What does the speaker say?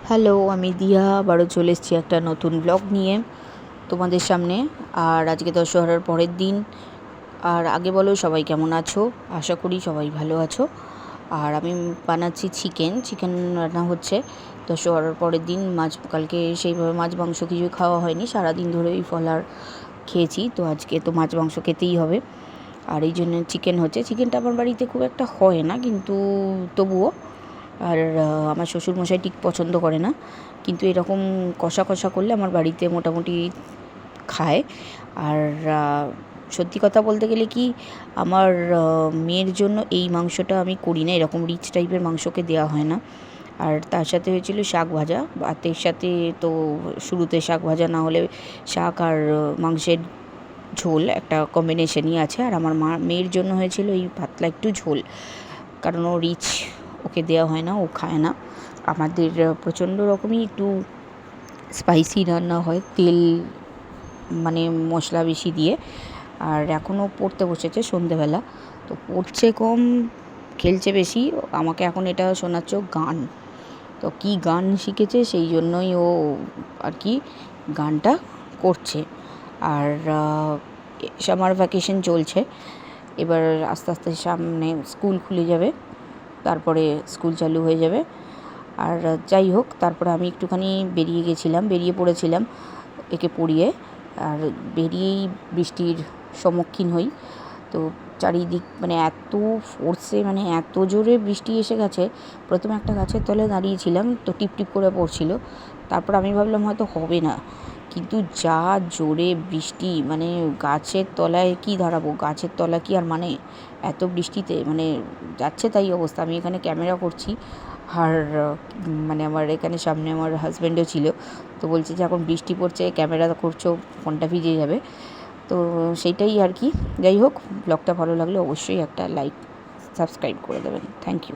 Hello, আমি দিয়া আবারও চলে এসেছি একটা নতুন ব্লগ নিয়ে তোমাদের সামনে। আর আজকে দশহরার পরের দিন। আর আগে বলো সবাই কেমন আছো? আশা করি সবাই ভালো আছো। আর আমি বানাচ্ছি চিকেন রান্না হচ্ছে দশহরার পরের দিন। কালকে সেইভাবে মাছ মাংস কিছু খাওয়া হয়নি, সারাদিন ধরে ওই ফলার খেয়েছি, তো আজকে তো মাছ মাংস খেতেই হবে। আর এই জন্য চিকেন হচ্ছে। চিকেনটা আমার বাড়িতে খুব একটা হয় না, কিন্তু তবুও। আর আমার শ্বশুরমশাই ঠিক পছন্দ করে না, কিন্তু এরকম কষা কষা করলে আমার বাড়িতে মোটামুটি খায়। আর সত্যি কথা বলতে গেলে কি, আমার মেয়ের জন্য এই মাংসটা আমি করি না, এরকম রিচ টাইপের মাংসকে দেওয়া হয় না। আর তার সাথে হয়েছিল শাক ভাজা, ভাতের সাথে তো শুরুতে শাক ভাজা না হলে শাক আর মাংসের ঝোল একটা কম্বিনেশনই আছে। আর আমার মেয়ের জন্য হয়েছিল এই পাতলা একটু ঝোল, কারণ ও রিচ ওকে দেওয়া হয় না, ও খায় না। আমাদের প্রচণ্ড রকমই একটু স্পাইসি রান্না হয়, তেল মানে মশলা বেশি দিয়ে। আর এখনও পড়তে বসেছে সন্ধেবেলা, তো পড়ছে কম, খেলছে বেশি। আমাকে এখন এটা শোনাচ্ছ গান, তো কি গান শিখেছে সেই জন্যই ও আর কি গানটা করছে। আর সামার ভ্যাকেশন চলছে, এবার আস্তে আস্তে সামনে স্কুল খুলে যাবে, তারপরে স্কুল চালু হয়ে যাবে। আর যাই হোক, তারপরে আমি একটুখানি বেরিয়ে পড়েছিলাম একে পড়িয়ে। আর বেরিয়েই বৃষ্টির সম্মুখীন হই। তো চারিদিক মানে এত ফোর্সে, মানে এত জোরে বৃষ্টি এসে গেছে। প্রথমে একটা গাছের তলায় দাঁড়িয়েছিলাম, তো টিপটিপ করে পড়ছিল। তারপর আমি ভাবলাম হয়তো হবে না, কিন্তু যা জোরে বৃষ্টি, মানে গাছের তলায় কি দাঁড়াবো, গাছের তলা কি আর মানে এত বৃষ্টিতে মানে যাচ্ছে তাই অবস্থা। আমি এখানে ক্যামেরা করছি, আর মানে আমার এখানে সামনে আমার হাজব্যান্ডও ছিল, তো বলছে যে এখন বৃষ্টি পড়ছে, ক্যামেরা করছো, ফোনটা ভিজে যাবে। তো সেইটাই আর কি। যাই হোক, ব্লগটা ভালো লাগলে অবশ্যই একটা লাইক সাবস্ক্রাইব করে দেবেন। Thank you.